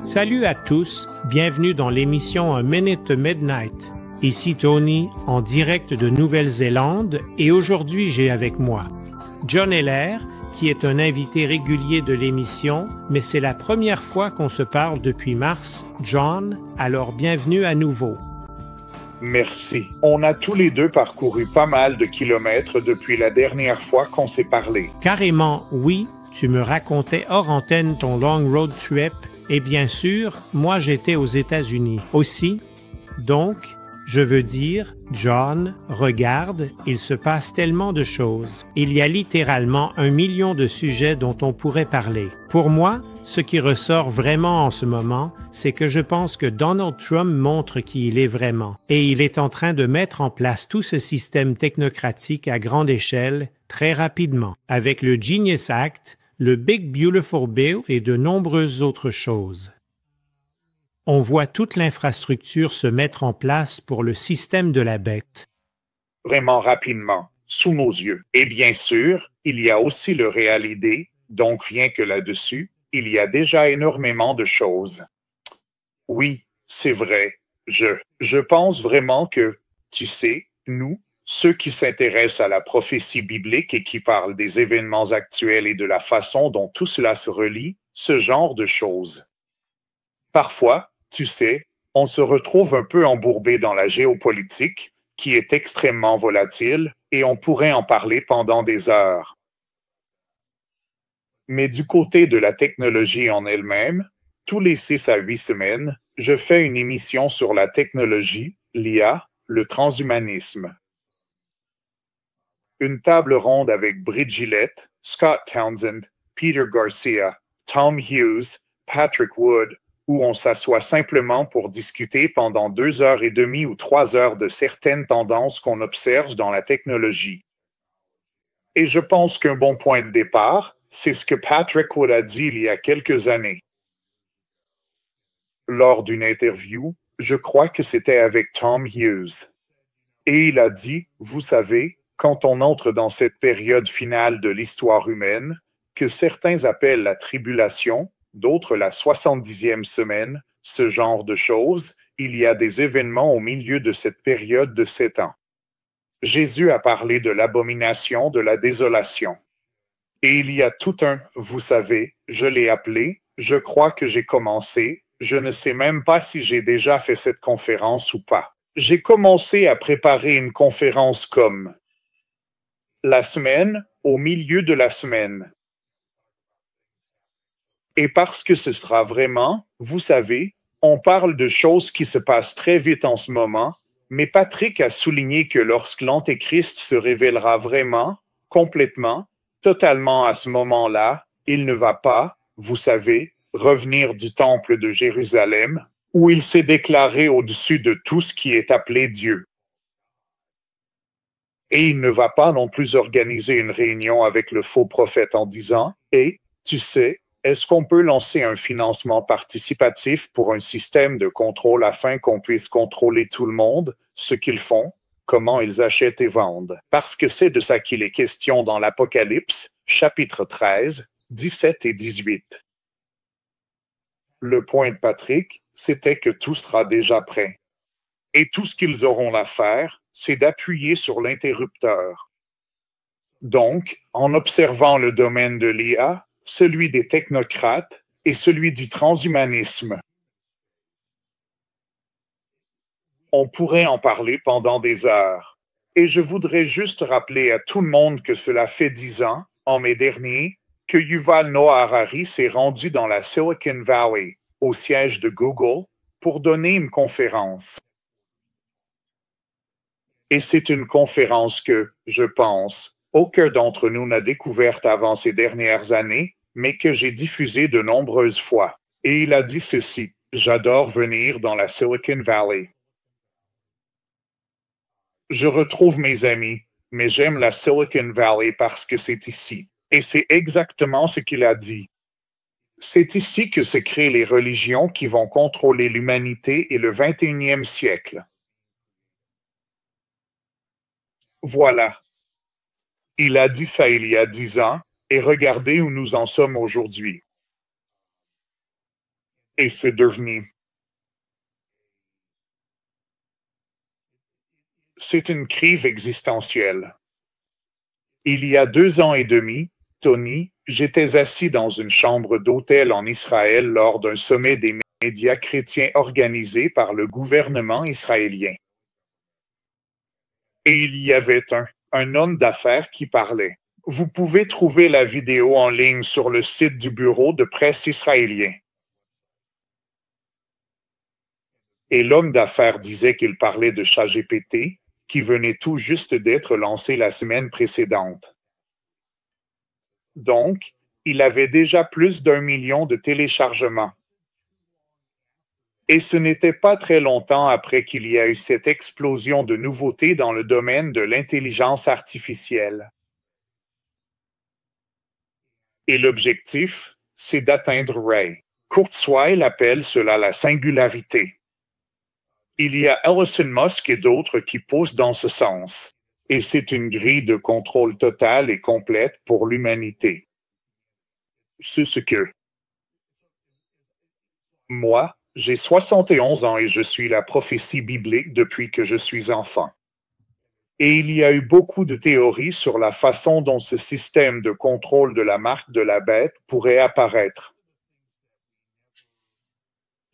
Salut à tous, bienvenue dans l'émission A Minute to Midnight. Ici Tony, en direct de Nouvelle-Zélande, et aujourd'hui j'ai avec moi John Heller, qui est un invité régulier de l'émission, mais c'est la première fois qu'on se parle depuis mars. John, alors bienvenue à nouveau. Merci. On a tous les deux parcouru pas mal de kilomètres depuis la dernière fois qu'on s'est parlé. Carrément, oui, tu me racontais hors antenne ton long road trip, et bien sûr, moi j'étais aux États-Unis aussi. Donc, je veux dire, John, regarde, il se passe tellement de choses. Il y a littéralement 1 million de sujets dont on pourrait parler. Pour moi, ce qui ressort vraiment en ce moment, c'est que je pense que Donald Trump montre qui il est vraiment. Et il est en train de mettre en place tout ce système technocratique à grande échelle très rapidement, avec le Genius Act, le Big Beautiful Bill et de nombreuses autres choses. On voit toute l'infrastructure se mettre en place pour le système de la bête. Vraiment rapidement, sous nos yeux. Et bien sûr, il y a aussi le RealID, donc rien que là-dessus, il y a déjà énormément de choses. Oui, c'est vrai. Je pense vraiment que, tu sais, nous, ceux qui s'intéressent à la prophétie biblique et qui parlent des événements actuels et de la façon dont tout cela se relie, ce genre de choses. Parfois, tu sais, on se retrouve un peu embourbé dans la géopolitique, qui est extrêmement volatile, et on pourrait en parler pendant des heures. Mais du côté de la technologie en elle-même, tous les 6 à 8 semaines, je fais une émission sur la technologie, l'IA, le transhumanisme. Une table ronde avec Britt Gillette, Scott Townsend, Peter Garcia, Tom Hughes, Patrick Wood, où on s'assoit simplement pour discuter pendant 2 heures et demie ou 3 heures de certaines tendances qu'on observe dans la technologie. Et je pense qu'un bon point de départ, c'est ce que Patrick Wood a dit il y a quelques années. Lors d'une interview, je crois que c'était avec Tom Hughes. Et il a dit, vous savez, quand on entre dans cette période finale de l'histoire humaine, que certains appellent la tribulation, d'autres la 70e semaine, ce genre de choses, il y a des événements au milieu de cette période de 7 ans. Jésus a parlé de l'abomination, de la désolation. Et il y a tout un, vous savez, je l'ai appelé, je crois que j'ai commencé, je ne sais même pas si j'ai déjà fait cette conférence ou pas. J'ai commencé à préparer une conférence comme la semaine, au milieu de la semaine. Et parce que ce sera vraiment, vous savez, on parle de choses qui se passent très vite en ce moment, mais Patrick a souligné que lorsque l'Antéchrist se révélera vraiment, complètement, totalement à ce moment-là, il ne va pas, vous savez, revenir du temple de Jérusalem, où il s'est déclaré au-dessus de tout ce qui est appelé Dieu. Et il ne va pas non plus organiser une réunion avec le faux prophète en disant « Et, tu sais, est-ce qu'on peut lancer un financement participatif pour un système de contrôle afin qu'on puisse contrôler tout le monde, ce qu'ils font, comment ils achètent et vendent? » Parce que c'est de ça qu'il est question dans l'Apocalypse, chapitre 13, 17 et 18. Le point de Patrick, c'était que tout sera déjà prêt. Et tout ce qu'ils auront à faire, c'est d'appuyer sur l'interrupteur. Donc, en observant le domaine de l'IA, celui des technocrates et celui du transhumanisme, on pourrait en parler pendant des heures. Et je voudrais juste rappeler à tout le monde que cela fait 10 ans, en mai dernier, que Yuval Noah Harari s'est rendu dans la Silicon Valley, au siège de Google, pour donner une conférence. Et c'est une conférence que, je pense, aucun d'entre nous n'a découverte avant ces dernières années, mais que j'ai diffusée de nombreuses fois. Et il a dit ceci, « J'adore venir dans la Silicon Valley. Je retrouve mes amis, mais j'aime la Silicon Valley parce que c'est ici. » Et c'est exactement ce qu'il a dit. C'est ici que se créent les religions qui vont contrôler l'humanité et le 21e siècle. Voilà. Il a dit ça il y a 10 ans, et regardez où nous en sommes aujourd'hui. et c'est devenu. C'est une crise existentielle. Il y a 2 ans et demi, Tony, j'étais assis dans une chambre d'hôtel en Israël lors d'un sommet des médias chrétiens organisé par le gouvernement israélien. Et il y avait un homme d'affaires qui parlait. Vous pouvez trouver la vidéo en ligne sur le site du bureau de presse israélien. Et l'homme d'affaires disait qu'il parlait de ChatGPT, qui venait tout juste d'être lancé la semaine précédente. Donc, il avait déjà plus d'1 million de téléchargements. Et ce n'était pas très longtemps après qu'il y a eu cette explosion de nouveautés dans le domaine de l'intelligence artificielle. Et l'objectif, c'est d'atteindre Ray. Kurzweil appelle cela la singularité. Il y a Elon Musk et d'autres qui poussent dans ce sens. Et c'est une grille de contrôle totale et complète pour l'humanité. C'est ce que... Moi, j'ai 71 ans et je suis la prophétie biblique depuis que je suis enfant. Et il y a eu beaucoup de théories sur la façon dont ce système de contrôle de la marque de la bête pourrait apparaître.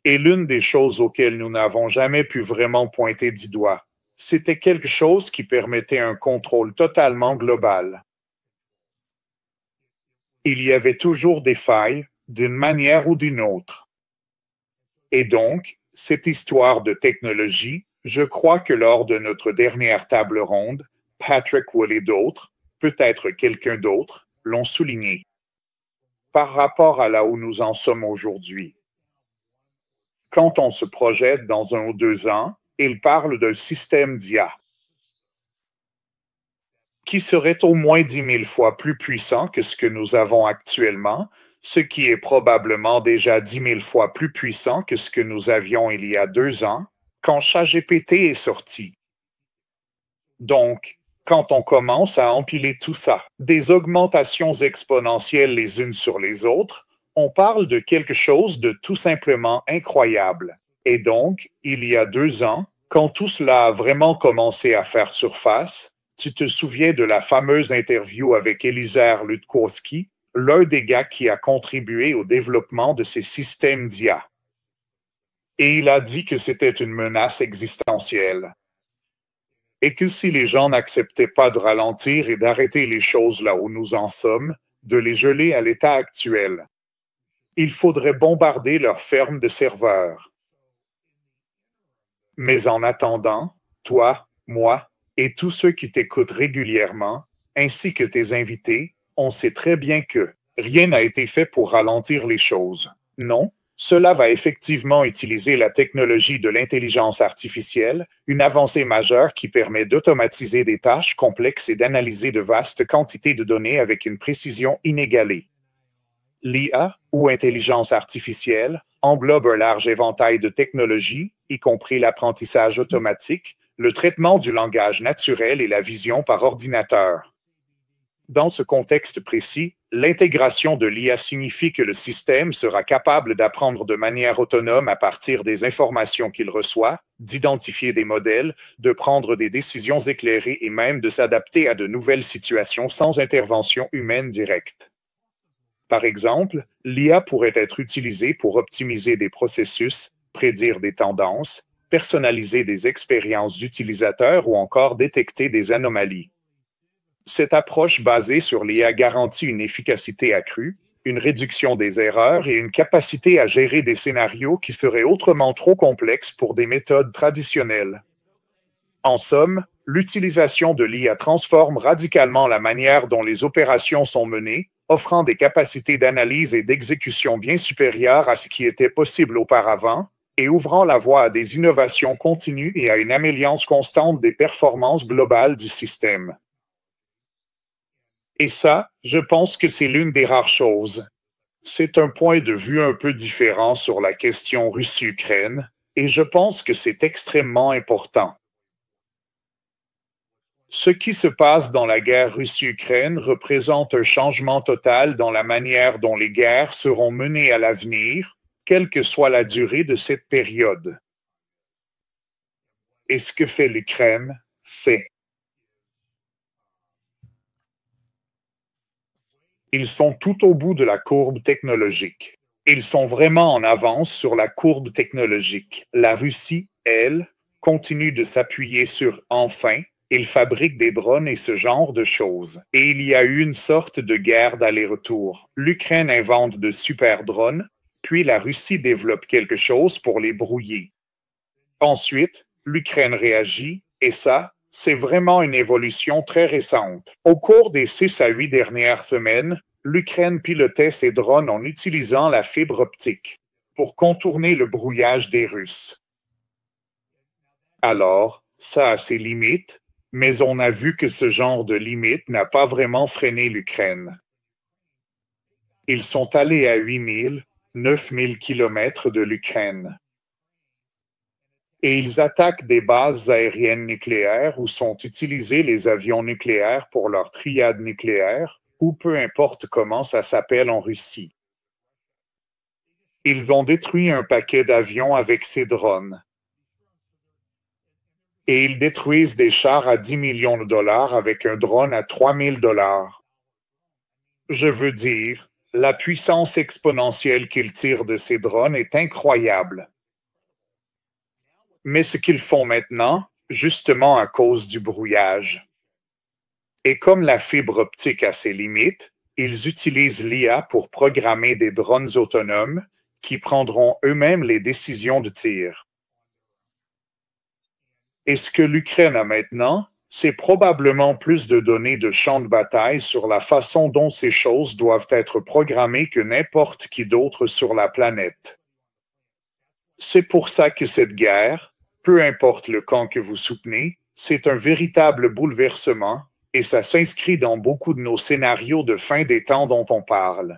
Et l'une des choses auxquelles nous n'avons jamais pu vraiment pointer du doigt, c'était quelque chose qui permettait un contrôle totalement global. Il y avait toujours des failles, d'une manière ou d'une autre. Et donc, cette histoire de technologie, je crois que lors de notre dernière table ronde, Patrick Wood et d'autres, peut-être quelqu'un d'autre, l'ont souligné. Par rapport à là où nous en sommes aujourd'hui. Quand on se projette dans 1 ou 2 ans, il parle d'un système d'IA qui serait au moins 10 000 fois plus puissant que ce que nous avons actuellement, ce qui est probablement déjà 10 000 fois plus puissant que ce que nous avions il y a 2 ans, quand ChatGPT est sorti. Donc, quand on commence à empiler tout ça, des augmentations exponentielles les unes sur les autres, on parle de quelque chose de tout simplement incroyable. Et donc, il y a 2 ans, quand tout cela a vraiment commencé à faire surface, tu te souviens de la fameuse interview avec Eliezer Yudkowsky, l'un des gars qui a contribué au développement de ces systèmes d'IA. Et il a dit que c'était une menace existentielle. Et que si les gens n'acceptaient pas de ralentir et d'arrêter les choses là où nous en sommes, de les geler à l'état actuel, il faudrait bombarder leurs fermes de serveurs. Mais en attendant, toi, moi et tous ceux qui t'écoutent régulièrement, ainsi que tes invités, on sait très bien que rien n'a été fait pour ralentir les choses. Non, cela va effectivement utiliser la technologie de l'intelligence artificielle, une avancée majeure qui permet d'automatiser des tâches complexes et d'analyser de vastes quantités de données avec une précision inégalée. L'IA, ou intelligence artificielle, englobe un large éventail de technologies, y compris l'apprentissage automatique, le traitement du langage naturel et la vision par ordinateur. Dans ce contexte précis, l'intégration de l'IA signifie que le système sera capable d'apprendre de manière autonome à partir des informations qu'il reçoit, d'identifier des modèles, de prendre des décisions éclairées et même de s'adapter à de nouvelles situations sans intervention humaine directe. Par exemple, l'IA pourrait être utilisée pour optimiser des processus, prédire des tendances, personnaliser des expériences d'utilisateurs ou encore détecter des anomalies. Cette approche basée sur l'IA garantit une efficacité accrue, une réduction des erreurs et une capacité à gérer des scénarios qui seraient autrement trop complexes pour des méthodes traditionnelles. En somme, l'utilisation de l'IA transforme radicalement la manière dont les opérations sont menées, offrant des capacités d'analyse et d'exécution bien supérieures à ce qui était possible auparavant, et ouvrant la voie à des innovations continues et à une amélioration constante des performances globales du système. Et ça, je pense que c'est l'une des rares choses. C'est un point de vue un peu différent sur la question Russie-Ukraine, et je pense que c'est extrêmement important. Ce qui se passe dans la guerre Russie-Ukraine représente un changement total dans la manière dont les guerres seront menées à l'avenir, quelle que soit la durée de cette période. Et ce que fait l'Ukraine, c'est ils sont tout au bout de la courbe technologique. Ils sont vraiment en avance sur la courbe technologique. La Russie, elle, continue de s'appuyer sur enfin, ils fabriquent des drones et ce genre de choses. Et il y a eu une sorte de guerre d'aller-retour. L'Ukraine invente de super drones, puis la Russie développe quelque chose pour les brouiller. Ensuite, l'Ukraine réagit, et ça, c'est vraiment une évolution très récente. Au cours des 6 à 8 dernières semaines, l'Ukraine pilotait ses drones en utilisant la fibre optique pour contourner le brouillage des Russes. Alors, ça a ses limites, mais on a vu que ce genre de limite n'a pas vraiment freiné l'Ukraine. Ils sont allés à 8000, 9000 kilomètres de l'Ukraine. Et ils attaquent des bases aériennes nucléaires où sont utilisés les avions nucléaires pour leur triade nucléaire, ou peu importe comment ça s'appelle en Russie. Ils ont détruit un paquet d'avions avec ces drones. Et ils détruisent des chars à 10 millions de dollars avec un drone à 3000 dollars. Je veux dire, la puissance exponentielle qu'ils tirent de ces drones est incroyable. Mais ce qu'ils font maintenant, justement à cause du brouillage. Et comme la fibre optique a ses limites, ils utilisent l'IA pour programmer des drones autonomes qui prendront eux-mêmes les décisions de tir. Et ce que l'Ukraine a maintenant, c'est probablement plus de données de champ de bataille sur la façon dont ces choses doivent être programmées que n'importe qui d'autre sur la planète. C'est pour ça que cette guerre, peu importe le camp que vous soutenez, c'est un véritable bouleversement, et ça s'inscrit dans beaucoup de nos scénarios de fin des temps dont on parle.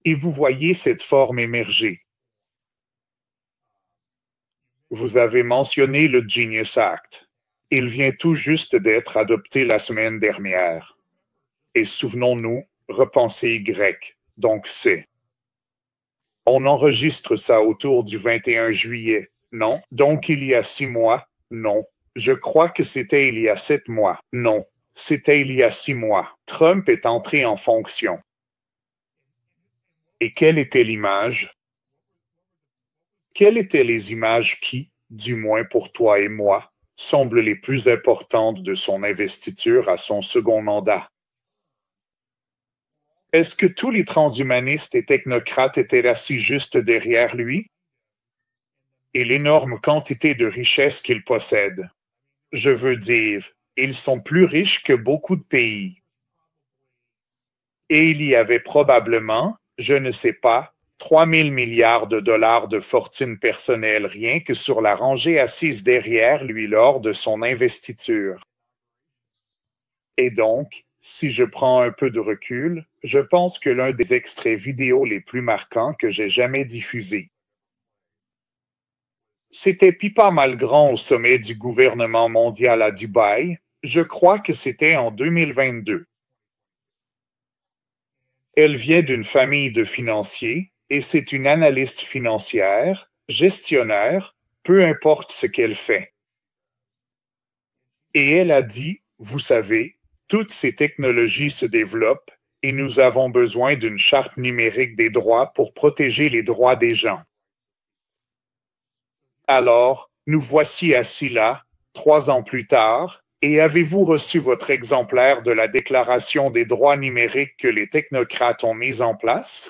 Et vous voyez cette forme émerger. Vous avez mentionné le Genius Act. Il vient tout juste d'être adopté la semaine dernière. Et souvenons-nous, repensez Y, donc c'est. On enregistre ça autour du 21 juillet, non? Donc il y a 6 mois, non. Je crois que c'était il y a 7 mois, non. C'était il y a 6 mois. Trump est entré en fonction. Et quelle était l'image? Quelles étaient les images qui, du moins pour toi et moi, semblent les plus importantes de son investiture à son second mandat? Est-ce que tous les transhumanistes et technocrates étaient assis juste derrière lui? Et l'énorme quantité de richesses qu'il possède. Je veux dire, ils sont plus riches que beaucoup de pays. Et il y avait probablement, je ne sais pas, 3000 milliards de dollars de fortune personnelle rien que sur la rangée assise derrière lui lors de son investiture. Et donc, si je prends un peu de recul, je pense que l'un des extraits vidéo les plus marquants que j'ai jamais diffusé. C'était Pippa Malgrand au sommet du gouvernement mondial à Dubaï, je crois que c'était en 2022. Elle vient d'une famille de financiers et c'est une analyste financière, gestionnaire, peu importe ce qu'elle fait. Et elle a dit, vous savez, toutes ces technologies se développent et nous avons besoin d'une charte numérique des droits pour protéger les droits des gens. Alors, nous voici assis là, 3 ans plus tard, et avez-vous reçu votre exemplaire de la Déclaration des droits numériques que les technocrates ont mise en place?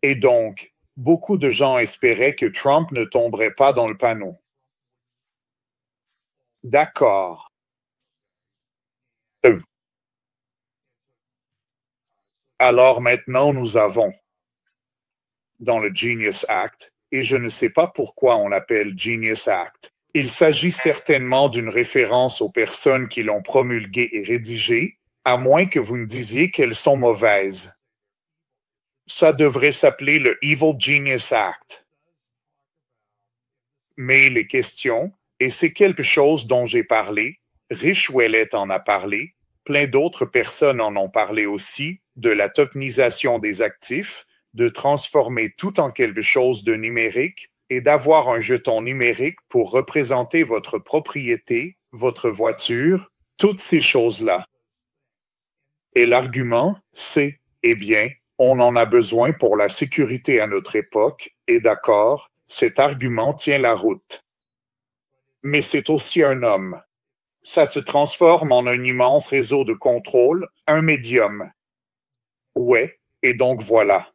Et donc, beaucoup de gens espéraient que Trump ne tomberait pas dans le panneau. D'accord. Alors maintenant, nous avons, dans le Genius Act, et je ne sais pas pourquoi on l'appelle Genius Act, il s'agit certainement d'une référence aux personnes qui l'ont promulgué et rédigé, à moins que vous ne disiez qu'elles sont mauvaises. Ça devrait s'appeler le Evil Genius Act. Mais les questions, et c'est quelque chose dont j'ai parlé, Rich Ouellet en a parlé, Plein d'autres personnes en ont parlé aussi, de la tokenisation des actifs, de transformer tout en quelque chose de numérique et d'avoir un jeton numérique pour représenter votre propriété, votre voiture, toutes ces choses-là. Et l'argument, c'est, eh bien, on en a besoin pour la sécurité à notre époque, et d'accord, cet argument tient la route. Mais c'est aussi un homme. Ça se transforme en un immense réseau de contrôle, un médium. Ouais, et donc voilà.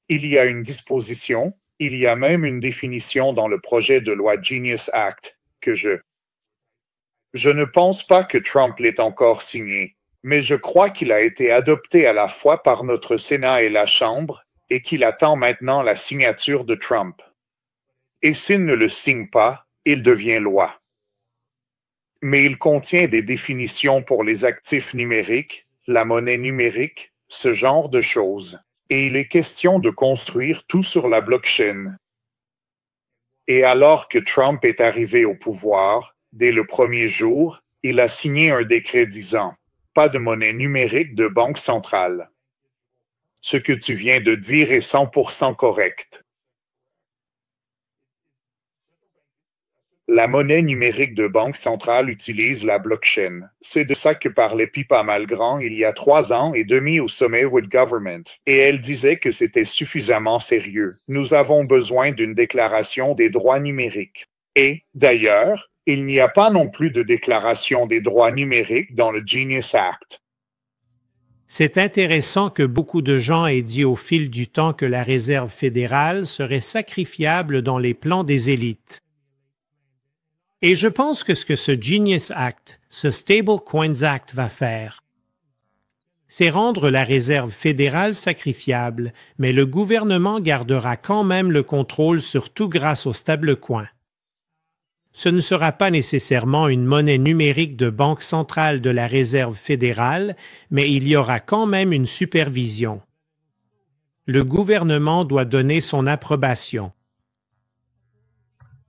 Il y a une disposition, il y a même une définition dans le projet de loi Genius Act que Je ne pense pas que Trump l'ait encore signé, mais je crois qu'il a été adopté à la fois par notre Sénat et la Chambre et qu'il attend maintenant la signature de Trump. Et s'il ne le signe pas, il devient loi. Mais il contient des définitions pour les actifs numériques, la monnaie numérique, ce genre de choses. Et il est question de construire tout sur la blockchain. Et alors que Trump est arrivé au pouvoir, dès le premier jour, il a signé un décret disant « Pas de monnaie numérique de banque centrale ». Ce que tu viens de dire est 100% correct. La monnaie numérique de banque centrale utilise la blockchain. C'est de ça que parlait Pippa Malgrand il y a 3 ans et demi au sommet World Government. Et elle disait que c'était suffisamment sérieux. Nous avons besoin d'une déclaration des droits numériques. Et, d'ailleurs, il n'y a pas non plus de déclaration des droits numériques dans le Genius Act. C'est intéressant que beaucoup de gens aient dit au fil du temps que la Réserve fédérale serait sacrifiable dans les plans des élites. Et je pense que ce Genius Act, ce Stablecoins Act va faire, c'est rendre la Réserve fédérale sacrifiable, mais le gouvernement gardera quand même le contrôle sur tout grâce au stablecoin. Ce ne sera pas nécessairement une monnaie numérique de banque centrale de la Réserve fédérale, mais il y aura quand même une supervision. Le gouvernement doit donner son approbation.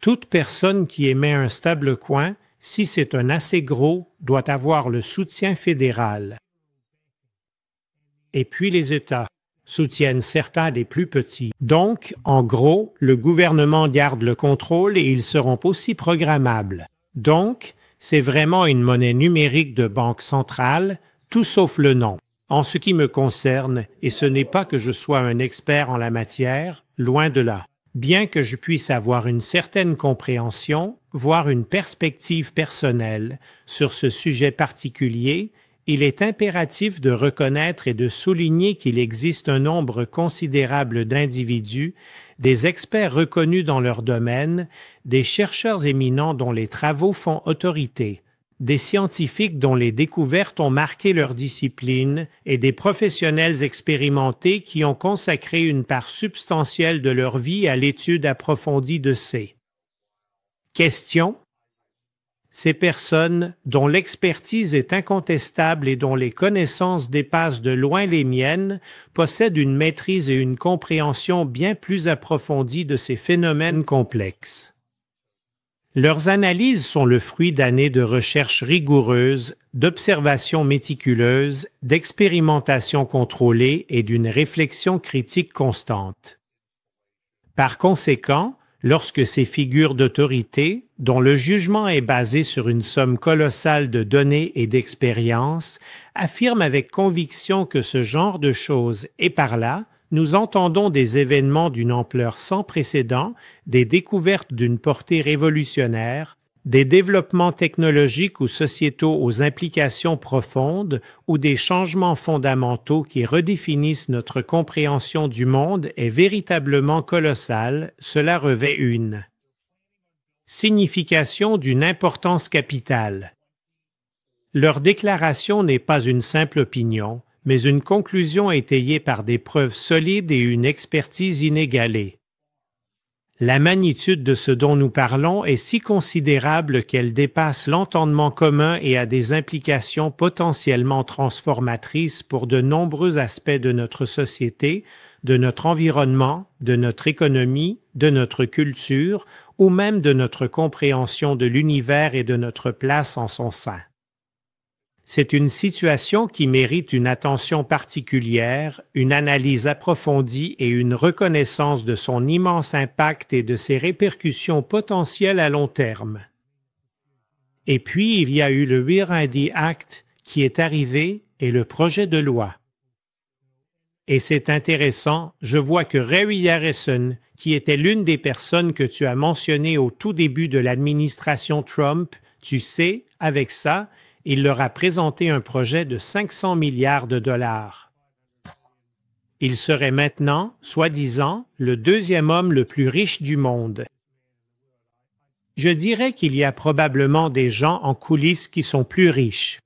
Toute personne qui émet un stablecoin, si c'est un assez gros, doit avoir le soutien fédéral. Et puis les États soutiennent certains des plus petits. Donc, en gros, le gouvernement garde le contrôle et ils seront aussi programmables. Donc, c'est vraiment une monnaie numérique de banque centrale, tout sauf le nom. En ce qui me concerne, et ce n'est pas que je sois un expert en la matière, loin de là. Bien que je puisse avoir une certaine compréhension, voire une perspective personnelle sur ce sujet particulier, il est impératif de reconnaître et de souligner qu'il existe un nombre considérable d'individus, des experts reconnus dans leur domaine, des chercheurs éminents dont les travaux font autorité, des scientifiques dont les découvertes ont marqué leur discipline et des professionnels expérimentés qui ont consacré une part substantielle de leur vie à l'étude approfondie de ces questions. Ces personnes, dont l'expertise est incontestable et dont les connaissances dépassent de loin les miennes, possèdent une maîtrise et une compréhension bien plus approfondie de ces phénomènes complexes. Leurs analyses sont le fruit d'années de recherche rigoureuses, d'observations méticuleuses, d'expérimentations contrôlées et d'une réflexion critique constante. Par conséquent, lorsque ces figures d'autorité, dont le jugement est basé sur une somme colossale de données et d'expériences, affirment avec conviction que ce genre de choses est par là, nous entendons des événements d'une ampleur sans précédent, des découvertes d'une portée révolutionnaire, des développements technologiques ou sociétaux aux implications profondes ou des changements fondamentaux qui redéfinissent notre compréhension du monde est véritablement colossal, cela revêt une signification d'une importance capitale. Leur déclaration n'est pas une simple opinion, mais une conclusion étayée par des preuves solides et une expertise inégalée. La magnitude de ce dont nous parlons est si considérable qu'elle dépasse l'entendement commun et a des implications potentiellement transformatrices pour de nombreux aspects de notre société, de notre environnement, de notre économie, de notre culture ou même de notre compréhension de l'univers et de notre place en son sein. C'est une situation qui mérite une attention particulière, une analyse approfondie et une reconnaissance de son immense impact et de ses répercussions potentielles à long terme. Et puis, il y a eu le Real ID Act qui est arrivé et le projet de loi. Et c'est intéressant, je vois que Ray Harrison, qui était l'une des personnes que tu as mentionnées au tout début de l'administration Trump, tu sais, avec ça, il leur a présenté un projet de 500 milliards de dollars. Il serait maintenant, soi-disant, le deuxième homme le plus riche du monde. Je dirais qu'il y a probablement des gens en coulisses qui sont plus riches.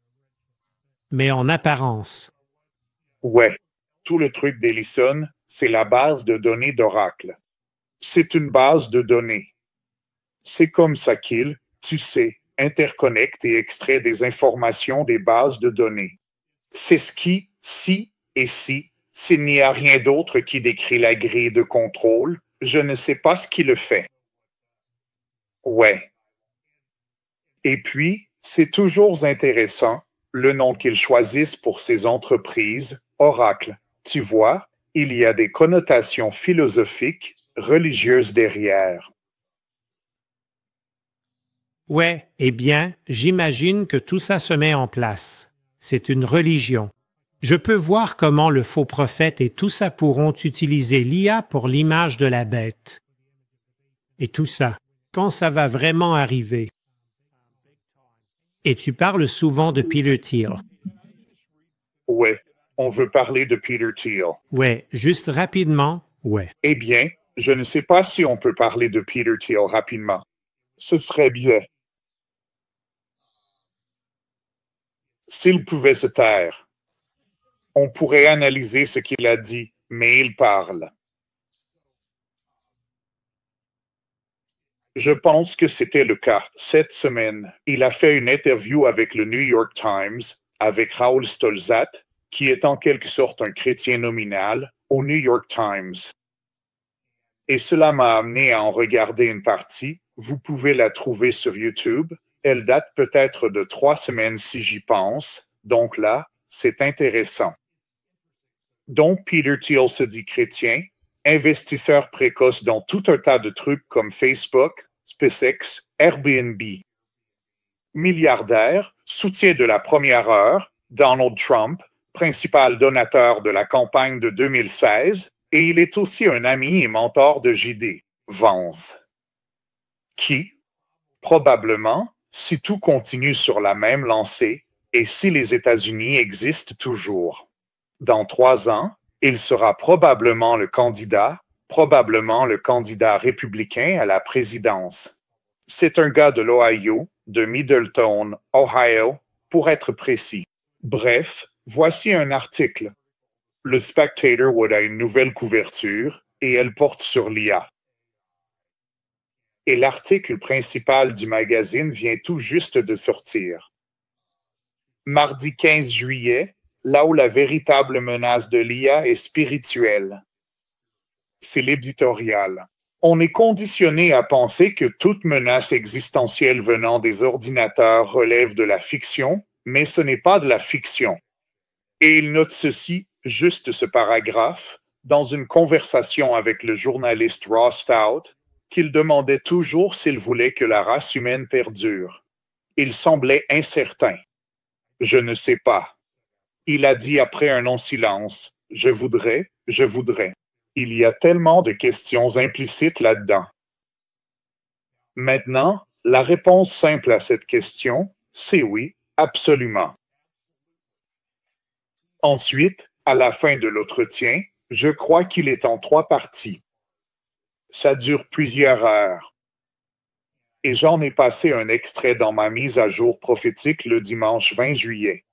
Mais en apparence. Ouais, tout le truc d'Ellison, c'est la base de données d'Oracle. C'est une base de données. C'est comme ça qu'il, tu sais, interconnecte et extrait des informations des bases de données. C'est ce qui, si et si, s'il n'y a rien d'autre qui décrit la grille de contrôle, je ne sais pas ce qui le fait. Ouais. Et puis, c'est toujours intéressant, le nom qu'ils choisissent pour ces entreprises, Oracle. Tu vois, il y a des connotations philosophiques, religieuses derrière. Ouais, eh bien, j'imagine que tout ça se met en place. C'est une religion. Je peux voir comment le faux prophète et tout ça pourront utiliser l'IA pour l'image de la bête. Et tout ça, quand ça va vraiment arriver. Et tu parles souvent de Peter Thiel. Ouais, on veut parler de Peter Thiel. Ouais, juste rapidement, ouais. Eh bien, je ne sais pas si on peut parler de Peter Thiel rapidement. Ce serait bien. S'il pouvait se taire, on pourrait analyser ce qu'il a dit, mais il parle. Je pense que c'était le cas. Cette semaine, il a fait une interview avec le New York Times, avec Raoul Stolzat, qui est en quelque sorte un chrétien nominal, au New York Times. Et cela m'a amené à en regarder une partie. Vous pouvez la trouver sur YouTube. Elle date peut-être de 3 semaines si j'y pense. Donc là, c'est intéressant. Donc Peter Thiel se dit chrétien, investisseur précoce dans tout un tas de trucs comme Facebook, SpaceX, Airbnb. Milliardaire, soutien de la première heure, Donald Trump, principal donateur de la campagne de 2016, et il est aussi un ami et mentor de JD Vance, qui, probablement, si tout continue sur la même lancée et si les États-Unis existent toujours, dans 3 ans, il sera probablement le candidat républicain à la présidence. C'est un gars de l'Ohio, de Middleton, Ohio, pour être précis. Bref, voici un article. Le Spectator a une nouvelle couverture et elle porte sur l'IA. Et l'article principal du magazine vient tout juste de sortir. Mardi 15 juillet, là où la véritable menace de l'IA est spirituelle. C'est l'éditorial. On est conditionné à penser que toute menace existentielle venant des ordinateurs relève de la fiction, mais ce n'est pas de la fiction. Et il note ceci, juste ce paragraphe, dans une conversation avec le journaliste Ross Stout, qu'il demandait toujours s'il voulait que la race humaine perdure. Il semblait incertain. Je ne sais pas. Il a dit après un long silence, je voudrais. Il y a tellement de questions implicites là-dedans. Maintenant, la réponse simple à cette question, c'est oui, absolument. Ensuite, à la fin de l'entretien, je crois qu'il est en 3 parties. Ça dure plusieurs heures. Et j'en ai passé un extrait dans ma mise à jour prophétique le dimanche 20 juillet.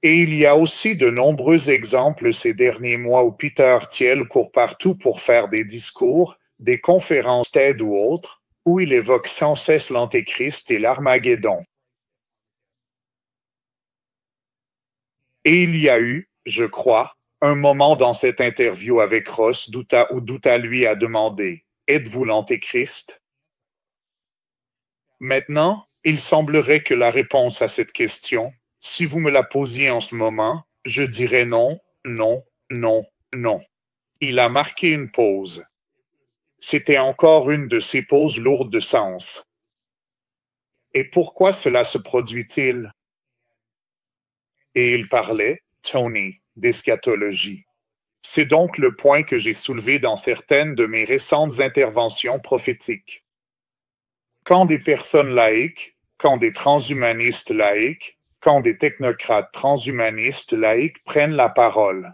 Et il y a aussi de nombreux exemples ces derniers mois où Peter Thiel court partout pour faire des discours, des conférences TED ou autres, où il évoque sans cesse l'Antéchrist et l'Armageddon. Et il y a eu, je crois, un moment dans cette interview avec Ross où Douta lui a demandé « Êtes-vous l'Antéchrist ?» Maintenant, Il semblerait que la réponse à cette question, si vous me la posiez en ce moment, je dirais non, non, non, non. Il a marqué une pause. C'était encore une de ces pauses lourdes de sens. Et pourquoi cela se produit-il? Et il parlait, Tony, d'eschatologie. C'est donc le point que j'ai soulevé dans certaines de mes récentes interventions prophétiques. Quand des personnes laïques, quand des transhumanistes laïques, quand des technocrates transhumanistes laïques prennent la parole,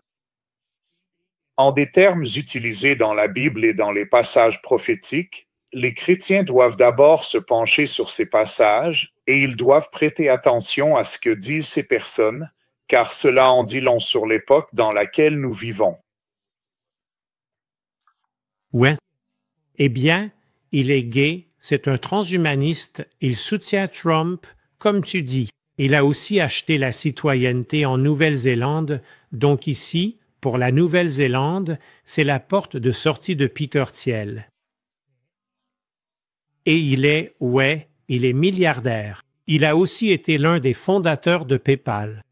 en des termes utilisés dans la Bible et dans les passages prophétiques, les chrétiens doivent d'abord se pencher sur ces passages et ils doivent prêter attention à ce que disent ces personnes, car cela en dit long sur l'époque dans laquelle nous vivons. Ouais. Eh bien, il est gay, c'est un transhumaniste, il soutient Trump, comme tu dis. Il a aussi acheté la citoyenneté en Nouvelle-Zélande, donc ici, pour la Nouvelle-Zélande, c'est la porte de sortie de Peter Thiel. Et il est milliardaire. Il a aussi été l'un des fondateurs de PayPal.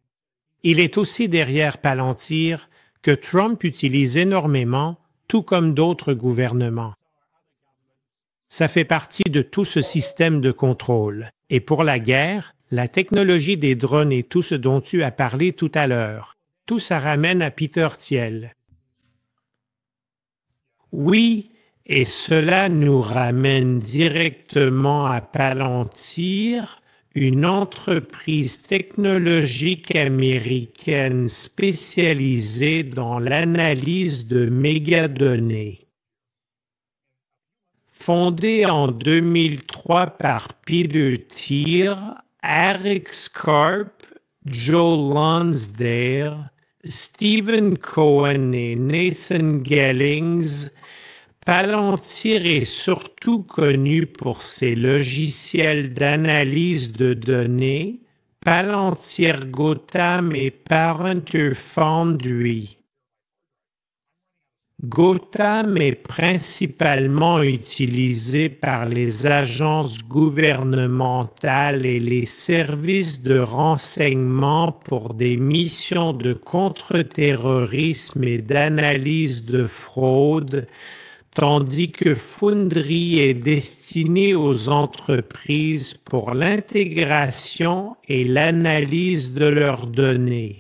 Il est aussi derrière Palantir, que Trump utilise énormément, tout comme d'autres gouvernements. Ça fait partie de tout ce système de contrôle. Et pour la guerre, la technologie des drones et tout ce dont tu as parlé tout à l'heure, tout ça ramène à Peter Thiel. Oui, et cela nous ramène directement à Palantir, une entreprise technologique américaine spécialisée dans l'analyse de mégadonnées. Fondée en 2003 par Peter Thiel, Eric Scarp, Joe Lonsdale, Stephen Cohen et Nathan Gellings, Palantir est surtout connu pour ses logiciels d'analyse de données, Palantir Gotham et Palantir Foundry. Gotham est principalement utilisé par les agences gouvernementales et les services de renseignement pour des missions de contre-terrorisme et d'analyse de fraude, tandis que Foundry est destiné aux entreprises pour l'intégration et l'analyse de leurs données.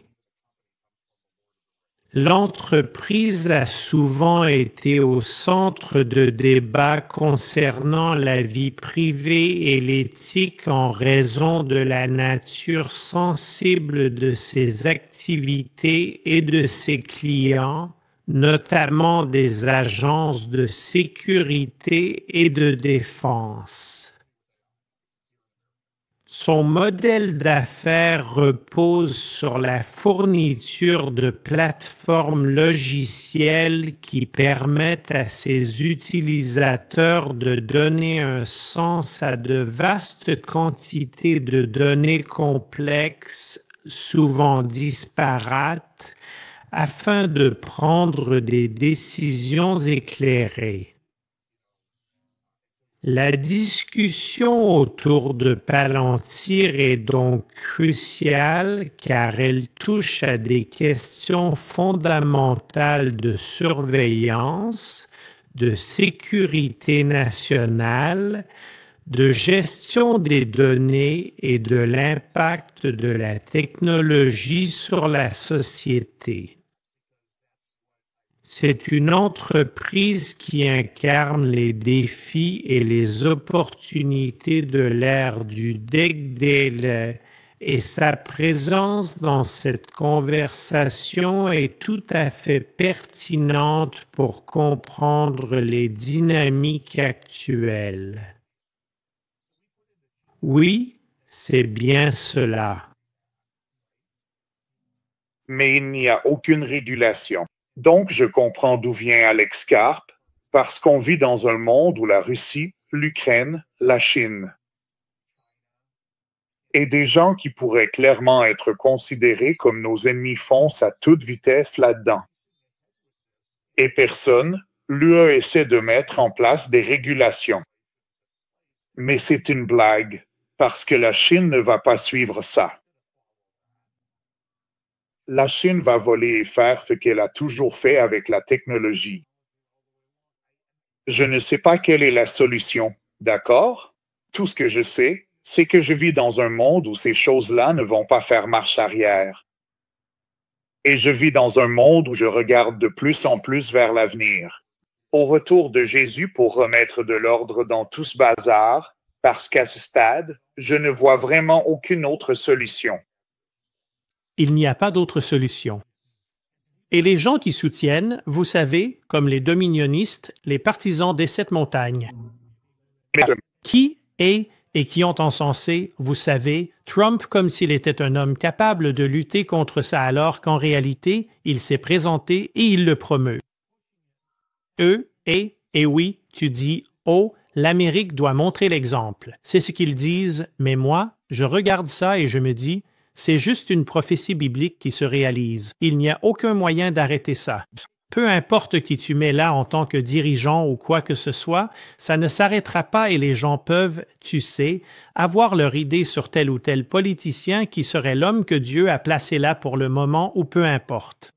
L'entreprise a souvent été au centre de débats concernant la vie privée et l'éthique en raison de la nature sensible de ses activités et de ses clients, notamment des agences de sécurité et de défense. Son modèle d'affaires repose sur la fourniture de plateformes logicielles qui permettent à ses utilisateurs de donner un sens à de vastes quantités de données complexes, souvent disparates, afin de prendre des décisions éclairées. La discussion autour de Palantir est donc cruciale car elle touche à des questions fondamentales de surveillance, de sécurité nationale, de gestion des données et de l'impact de la technologie sur la société. C'est une entreprise qui incarne les défis et les opportunités de l'ère du délai et sa présence dans cette conversation est tout à fait pertinente pour comprendre les dynamiques actuelles. Oui, c'est bien cela. Mais il n'y a aucune régulation. Donc, je comprends d'où vient Alex Karp, parce qu'on vit dans un monde où la Russie, l'Ukraine, la Chine et des gens qui pourraient clairement être considérés comme nos ennemis foncent à toute vitesse là-dedans. Et personne, l'UE essaie de mettre en place des régulations. Mais c'est une blague. Parce que la Chine ne va pas suivre ça. La Chine va voler et faire ce qu'elle a toujours fait avec la technologie. Je ne sais pas quelle est la solution, d'accord? Tout ce que je sais, c'est que je vis dans un monde où ces choses-là ne vont pas faire marche arrière. Et je vis dans un monde où je regarde de plus en plus vers l'avenir. Au retour de Jésus pour remettre de l'ordre dans tout ce bazar, parce qu'à ce stade, je ne vois vraiment aucune autre solution. Il n'y a pas d'autre solution. Et les gens qui soutiennent, vous savez, comme les dominionnistes, les partisans des sept montagnes, qui est et qui ont encensé, vous savez, Trump comme s'il était un homme capable de lutter contre ça alors qu'en réalité, il s'est présenté et il le promeut. Eux, et oui, tu dis, oh, l'Amérique doit montrer l'exemple. C'est ce qu'ils disent, mais moi, je regarde ça et je me dis, c'est juste une prophétie biblique qui se réalise. Il n'y a aucun moyen d'arrêter ça. Peu importe qui tu mets là en tant que dirigeant ou quoi que ce soit, ça ne s'arrêtera pas et les gens peuvent, tu sais, avoir leur idée sur tel ou tel politicien qui serait l'homme que Dieu a placé là pour le moment ou peu importe.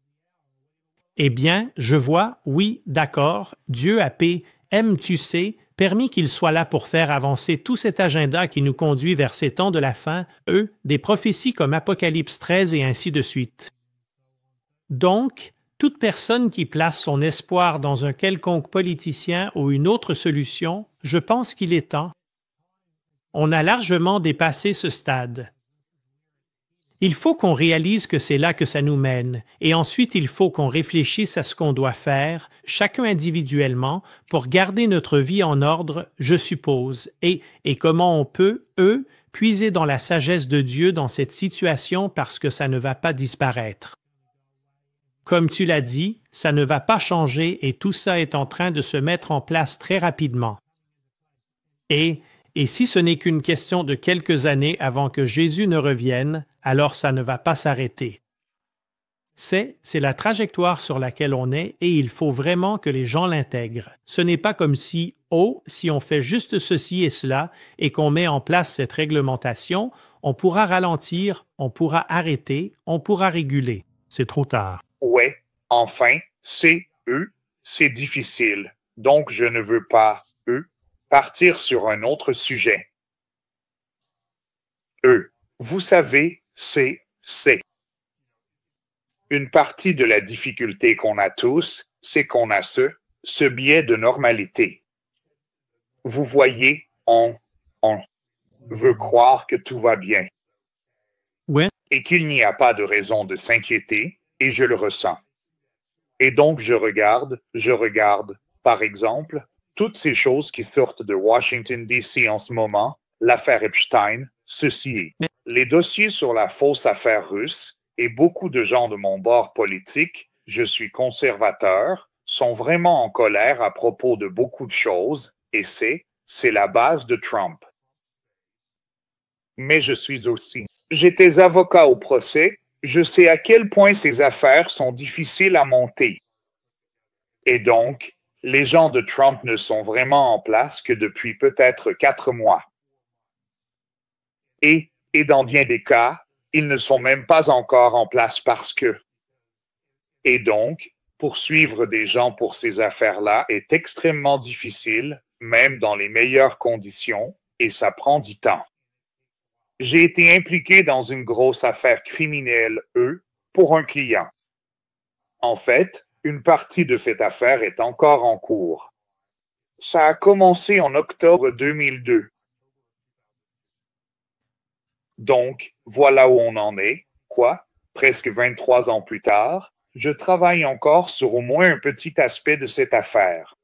Eh bien, je vois, oui, d'accord, Dieu a tu sais, permis qu'il soit là pour faire avancer tout cet agenda qui nous conduit vers ces temps de la fin, des prophéties comme Apocalypse 13 et ainsi de suite. Donc, toute personne qui place son espoir dans un quelconque politicien ou une autre solution, je pense qu'il est temps. On a largement dépassé ce stade. Il faut qu'on réalise que c'est là que ça nous mène, et ensuite il faut qu'on réfléchisse à ce qu'on doit faire, chacun individuellement, pour garder notre vie en ordre, je suppose, et comment on peut, puiser dans la sagesse de Dieu dans cette situation parce que ça ne va pas disparaître. Comme tu l'as dit, ça ne va pas changer et tout ça est en train de se mettre en place très rapidement. Et si ce n'est qu'une question de quelques années avant que Jésus ne revienne, alors ça ne va pas s'arrêter. C'est la trajectoire sur laquelle on est et il faut vraiment que les gens l'intègrent. Ce n'est pas comme si, si on fait juste ceci et cela et qu'on met en place cette réglementation, on pourra ralentir, on pourra arrêter, on pourra réguler. C'est trop tard. Ouais, enfin, c'est difficile. Donc je ne veux pas, partir sur un autre sujet. Vous savez, c'est. Une partie de la difficulté qu'on a tous, c'est qu'on a ce biais de normalité. Vous voyez, on veut croire que tout va bien. Ouais. Et qu'il n'y a pas de raison de s'inquiéter, et je le ressens. Et donc je regarde, par exemple, toutes ces choses qui sortent de Washington, D.C. en ce moment, l'affaire Epstein, ceci est. Les dossiers sur la fausse affaire russe, et beaucoup de gens de mon bord politique, je suis conservateur, sont vraiment en colère à propos de beaucoup de choses, et c'est la base de Trump. Mais je suis aussi. J'étais avocat au procès, je sais à quel point ces affaires sont difficiles à monter. Et donc, les gens de Trump ne sont vraiment en place que depuis peut-être 4 mois. Et dans bien des cas, ils ne sont même pas encore en place parce que. Et donc, poursuivre des gens pour ces affaires-là est extrêmement difficile, même dans les meilleures conditions, et ça prend du temps. J'ai été impliqué dans une grosse affaire criminelle, pour un client. En fait, une partie de cette affaire est encore en cours. Ça a commencé en octobre 2002. Donc, voilà où on en est. Presque 23 ans plus tard, je travaille encore sur au moins un petit aspect de cette affaire.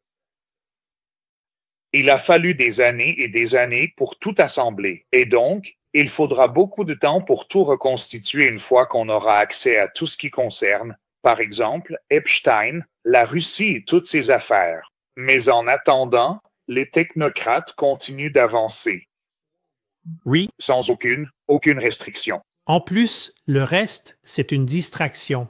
Il a fallu des années et des années pour tout assembler. Et donc, il faudra beaucoup de temps pour tout reconstituer une fois qu'on aura accès à tout ce qui concerne, par exemple, Epstein, la Russie et toutes ses affaires. Mais en attendant, les technocrates continuent d'avancer. Oui. Sans aucune restriction. En plus, le reste, c'est une distraction.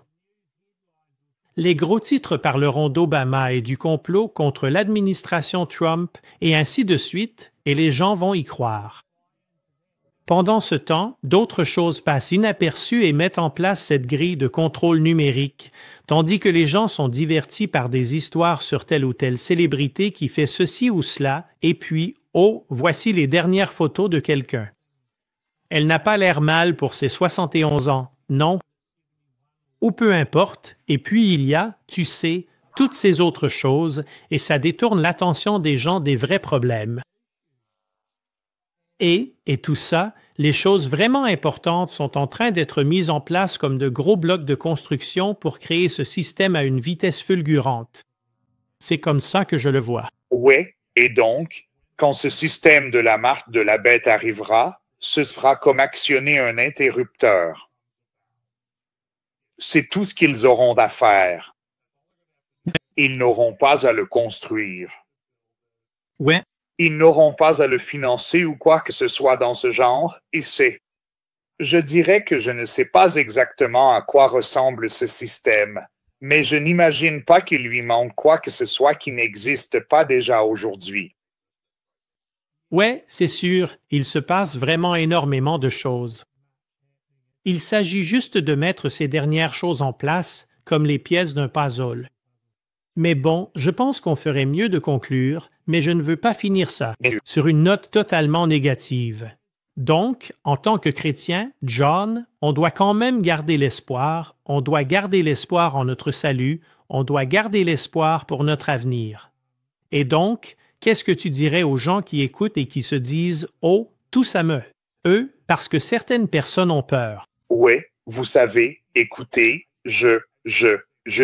Les gros titres parleront d'Obama et du complot contre l'administration Trump et ainsi de suite, et les gens vont y croire. Pendant ce temps, d'autres choses passent inaperçues et mettent en place cette grille de contrôle numérique, tandis que les gens sont divertis par des histoires sur telle ou telle célébrité qui fait ceci ou cela, et puis, oh, voici les dernières photos de quelqu'un. Elle n'a pas l'air mal pour ses 71 ans, non? Ou peu importe, et puis il y a, tu sais, toutes ces autres choses, et ça détourne l'attention des gens des vrais problèmes. Et tout ça, les choses vraiment importantes sont en train d'être mises en place comme de gros blocs de construction pour créer ce système à une vitesse fulgurante. C'est comme ça que je le vois. Oui, et donc, quand ce système de la marque de la bête arrivera, ce sera comme actionner un interrupteur. C'est tout ce qu'ils auront à faire. Ils n'auront pas à le construire. Ouais. Ils n'auront pas à le financer ou quoi que ce soit dans ce genre, et je dirais que je ne sais pas exactement à quoi ressemble ce système, mais je n'imagine pas qu'il lui manque quoi que ce soit qui n'existe pas déjà aujourd'hui. Ouais, c'est sûr, il se passe vraiment énormément de choses. Il s'agit juste de mettre ces dernières choses en place, comme les pièces d'un puzzle. Mais bon, je pense qu'on ferait mieux de conclure, mais je ne veux pas finir ça sur une note totalement négative. Donc, en tant que chrétien, John, on doit quand même garder l'espoir, on doit garder l'espoir en notre salut, on doit garder l'espoir pour notre avenir. Et donc, qu'est-ce que tu dirais aux gens qui écoutent et qui se disent « Oh, tout ça me… » Eux, parce que certaines personnes ont peur. Oui, vous savez, écoutez, je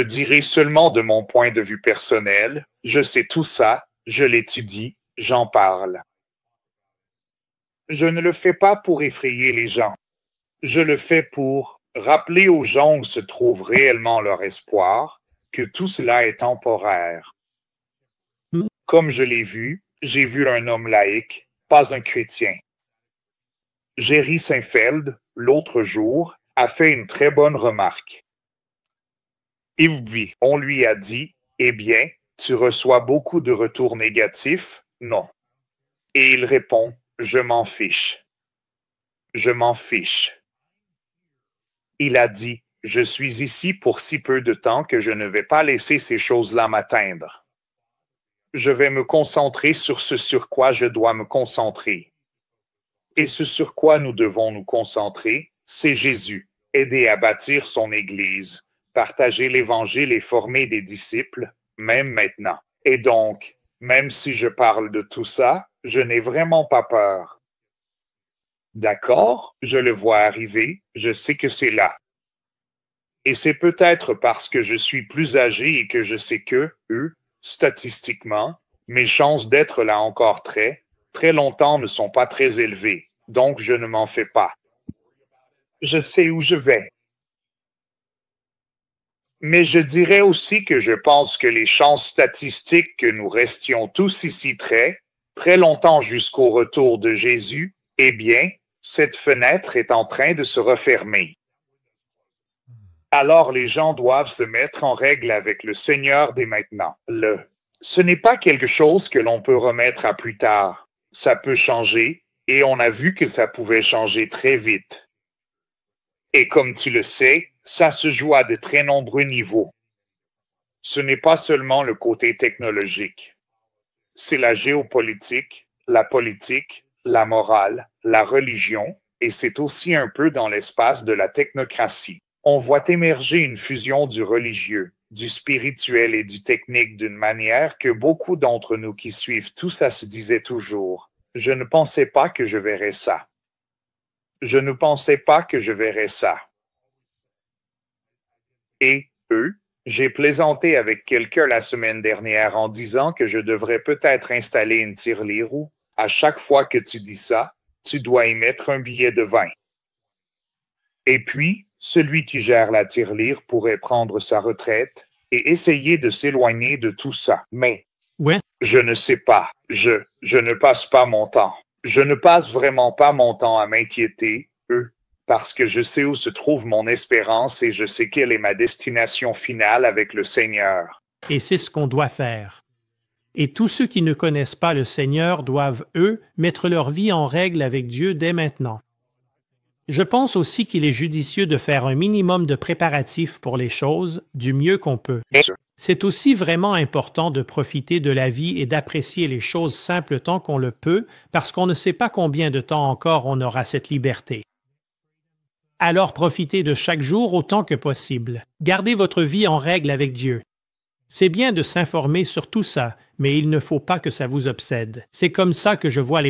dirais seulement de mon point de vue personnel, je sais tout ça, je l'étudie, j'en parle. Je ne le fais pas pour effrayer les gens. Je le fais pour rappeler aux gens où se trouve réellement leur espoir, que tout cela est temporaire. Comme je l'ai vu, j'ai vu un homme laïque, pas un chrétien. Jerry Seinfeld, l'autre jour, a fait une très bonne remarque. Et oui, on lui a dit, eh bien, tu reçois beaucoup de retours négatifs? Non. Et il répond, je m'en fiche. Je m'en fiche. Il a dit, je suis ici pour si peu de temps que je ne vais pas laisser ces choses-là m'atteindre. Je vais me concentrer sur ce sur quoi je dois me concentrer. Et ce sur quoi nous devons nous concentrer, c'est Jésus, aider à bâtir son Église, partager l'Évangile et former des disciples, même maintenant. Et donc, même si je parle de tout ça, je n'ai vraiment pas peur. D'accord, je le vois arriver, je sais que c'est là. Et c'est peut-être parce que je suis plus âgé et que je sais que, statistiquement, mes chances d'être là encore très longtemps ne sont pas très élevées, donc je ne m'en fais pas. Je sais où je vais. Mais je dirais aussi que je pense que les chances statistiques que nous restions tous ici très longtemps jusqu'au retour de Jésus, eh bien, cette fenêtre est en train de se refermer. Alors les gens doivent se mettre en règle avec le Seigneur dès maintenant. Ce n'est pas quelque chose que l'on peut remettre à plus tard. Ça peut changer, et on a vu que ça pouvait changer très vite. Et comme tu le sais, ça se joue à de très nombreux niveaux. Ce n'est pas seulement le côté technologique. C'est la géopolitique, la politique, la morale, la religion, et c'est aussi un peu dans l'espace de la technocratie. On voit émerger une fusion du religieux, du spirituel et du technique d'une manière que beaucoup d'entre nous qui suivent tout ça se disaient toujours. Je ne pensais pas que je verrais ça. Je ne pensais pas que je verrais ça. Et, j'ai plaisanté avec quelqu'un la semaine dernière en disant que je devrais peut-être installer une tirelire où, à chaque fois que tu dis ça, tu dois y mettre un billet de 20. Et puis, celui qui gère la tirelire pourrait prendre sa retraite et essayer de s'éloigner de tout ça. Mais, Ouais. je ne sais pas. Je ne passe pas mon temps. Je ne passe vraiment pas mon temps à m'inquiéter, parce que je sais où se trouve mon espérance et je sais quelle est ma destination finale avec le Seigneur. Et c'est ce qu'on doit faire. Et tous ceux qui ne connaissent pas le Seigneur doivent, eux, mettre leur vie en règle avec Dieu dès maintenant. Je pense aussi qu'il est judicieux de faire un minimum de préparatifs pour les choses du mieux qu'on peut. Bien sûr. C'est aussi vraiment important de profiter de la vie et d'apprécier les choses simples tant qu'on le peut, parce qu'on ne sait pas combien de temps encore on aura cette liberté. Alors profitez de chaque jour autant que possible. Gardez votre vie en règle avec Dieu. C'est bien de s'informer sur tout ça, mais il ne faut pas que ça vous obsède. C'est comme ça que je vois les